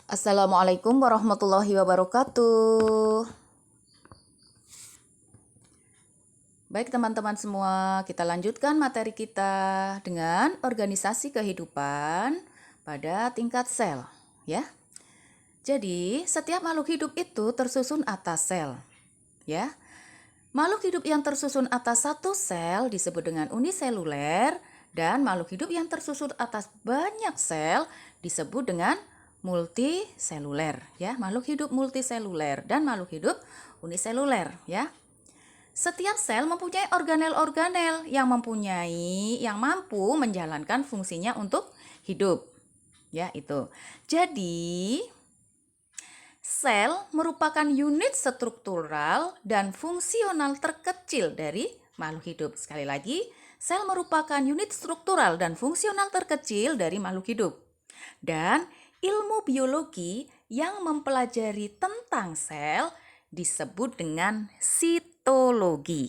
Assalamualaikum warahmatullahi wabarakatuh. Baik teman-teman semua, kita lanjutkan materi kita dengan organisasi kehidupan pada tingkat sel, ya. Jadi, setiap makhluk hidup itu tersusun atas sel, ya. Makhluk hidup yang tersusun atas satu sel disebut dengan uniseluler dan makhluk hidup yang tersusun atas banyak sel disebut dengan multiseluler, ya. Makhluk hidup multiseluler dan makhluk hidup uniseluler, ya. Setiap sel mempunyai organel-organel yang mampu menjalankan fungsinya untuk hidup. Ya, itu. Jadi, sel merupakan unit struktural dan fungsional terkecil dari makhluk hidup. Sekali lagi, sel merupakan unit struktural dan fungsional terkecil dari makhluk hidup. Dan ilmu biologi yang mempelajari tentang sel disebut dengan sitologi.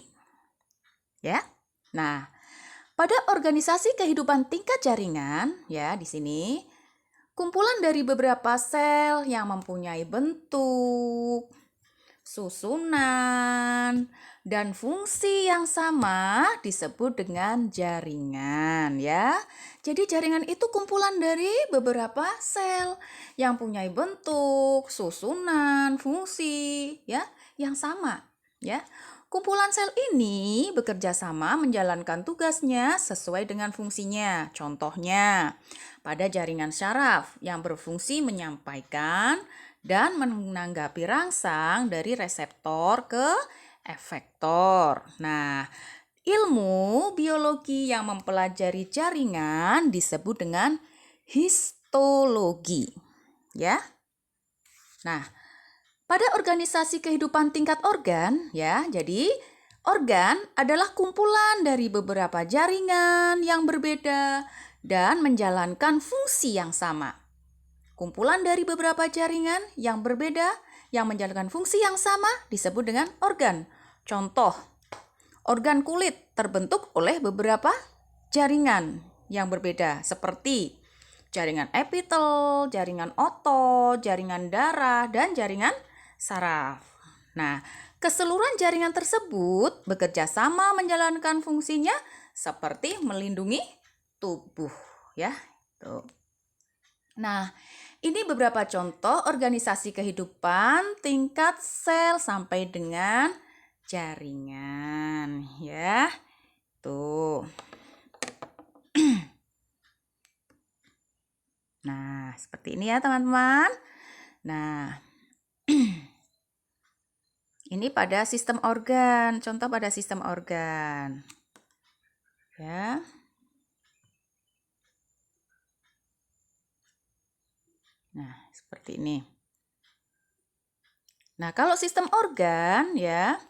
Ya. Nah, pada organisasi kehidupan tingkat jaringan, ya di sini kumpulan dari beberapa sel yang mempunyai bentuk, susunan, dan fungsi yang sama disebut dengan jaringan, ya. Jadi jaringan itu kumpulan dari beberapa sel yang punya bentuk, susunan, fungsi, ya, yang sama, ya. Kumpulan sel ini bekerja sama menjalankan tugasnya sesuai dengan fungsinya. Contohnya, pada jaringan syaraf yang berfungsi menyampaikan dan menanggapi rangsang dari reseptor ke efektor. Nah, ilmu biologi yang mempelajari jaringan disebut dengan histologi. Ya. Nah, pada organisasi kehidupan tingkat organ, ya, jadi organ adalah kumpulan dari beberapa jaringan yang berbeda dan menjalankan fungsi yang sama. Kumpulan dari beberapa jaringan yang berbeda yang menjalankan fungsi yang sama disebut dengan organ. Contoh, organ kulit terbentuk oleh beberapa jaringan yang berbeda seperti jaringan epitel, jaringan otot, jaringan darah, dan jaringan saraf. Nah, keseluruhan jaringan tersebut bekerja sama menjalankan fungsinya seperti melindungi tubuh, ya. Tuh. Nah, ini beberapa contoh organisasi kehidupan tingkat sel sampai dengan jaringan, ya. Tuh. Nah, seperti ini ya, teman-teman. Nah, ini pada sistem organ, contoh pada sistem organ. Ya. Nah, seperti ini. Nah, kalau sistem organ, ya,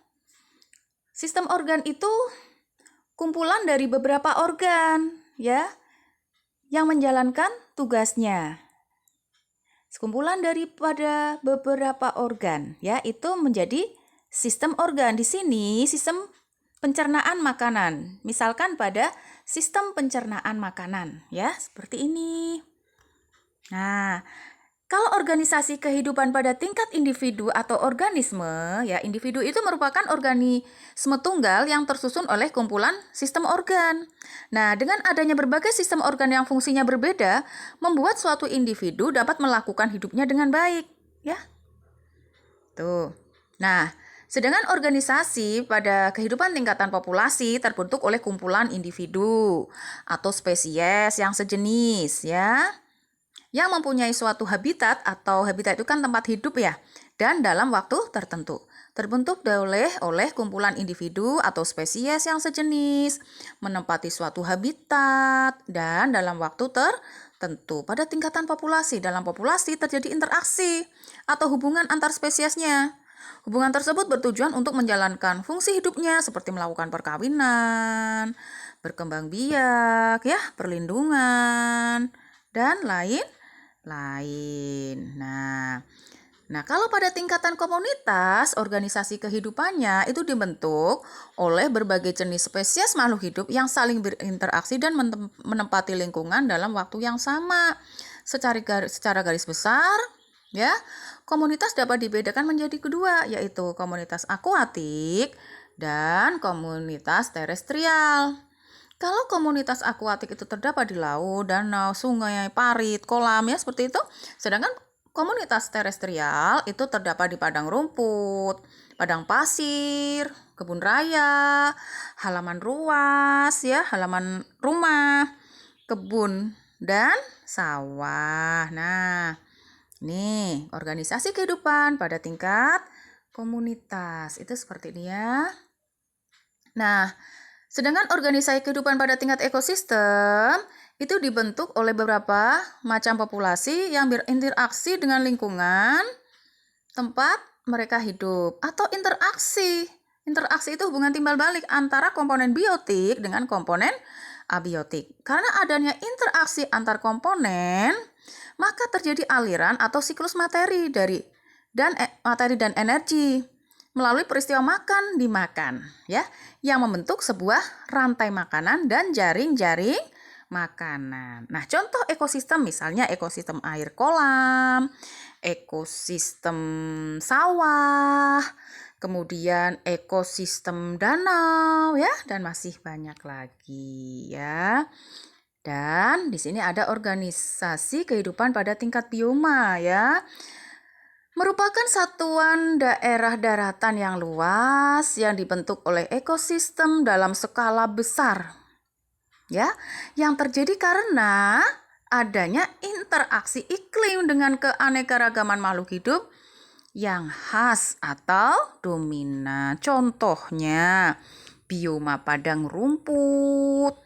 sistem organ itu kumpulan dari beberapa organ, ya, yang menjalankan tugasnya. Sekumpulan daripada beberapa organ, ya, itu menjadi sistem organ. Di sini sistem pencernaan makanan. Misalkan pada sistem pencernaan makanan, ya, seperti ini. Nah, kalau organisasi kehidupan pada tingkat individu atau organisme, ya, individu itu merupakan organisme tunggal yang tersusun oleh kumpulan sistem organ. Nah, dengan adanya berbagai sistem organ yang fungsinya berbeda, membuat suatu individu dapat melakukan hidupnya dengan baik, ya. Tuh. Nah, sedangkan organisasi pada kehidupan tingkatan populasi terbentuk oleh kumpulan individu atau spesies yang sejenis, ya, yang mempunyai suatu habitat atau habitat itu kan tempat hidup, ya, dan dalam waktu tertentu. Terbentuk oleh kumpulan individu atau spesies yang sejenis, menempati suatu habitat dan dalam waktu tertentu. Pada tingkatan populasi, dalam populasi terjadi interaksi atau hubungan antar spesiesnya. Hubungan tersebut bertujuan untuk menjalankan fungsi hidupnya seperti melakukan perkawinan, berkembang biak, ya, perlindungan, dan lain-lain. Nah, kalau pada tingkatan komunitas, organisasi kehidupannya itu dibentuk oleh berbagai jenis spesies makhluk hidup yang saling berinteraksi dan menempati lingkungan dalam waktu yang sama. Secara garis besar, Ya, komunitas dapat dibedakan menjadi kedua, yaitu komunitas akuatik dan komunitas terestrial. Kalau komunitas akuatik itu terdapat di laut, danau, sungai, parit, kolam, ya seperti itu. Sedangkan komunitas terestrial itu terdapat di padang rumput, padang pasir, kebun raya, halaman ruas, ya, halaman rumah, kebun dan sawah. Nah, nih, organisasi kehidupan pada tingkat komunitas. Itu seperti ini ya. Nah, sedangkan organisasi kehidupan pada tingkat ekosistem itu dibentuk oleh beberapa macam populasi yang berinteraksi dengan lingkungan tempat mereka hidup atau interaksi. Interaksi itu hubungan timbal balik antara komponen biotik dengan komponen abiotik. Karena adanya interaksi antar komponen, maka terjadi aliran atau siklus materi materi dan energi melalui peristiwa makan dimakan, ya, yang membentuk sebuah rantai makanan dan jaring-jaring makanan. Nah, contoh ekosistem misalnya ekosistem air kolam, ekosistem sawah, kemudian ekosistem danau, ya, dan masih banyak lagi, ya. Dan di sini ada organisasi kehidupan pada tingkat bioma, ya. Merupakan satuan daerah daratan yang luas yang dibentuk oleh ekosistem dalam skala besar. Ya, yang terjadi karena adanya interaksi iklim dengan keanekaragaman makhluk hidup yang khas atau dominan. Contohnya, bioma padang rumput,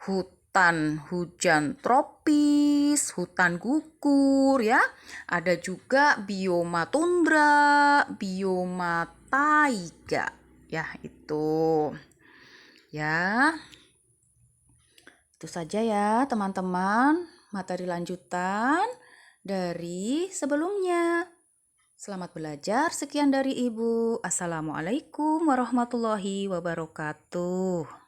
hutan hujan tropis, hutan gugur, ya. Ada juga bioma tundra, bioma taiga. Ya, itu. Ya. Itu saja ya, teman-teman, materi lanjutan dari sebelumnya. Selamat belajar. Sekian dari Ibu. Assalamualaikum warahmatullahi wabarakatuh.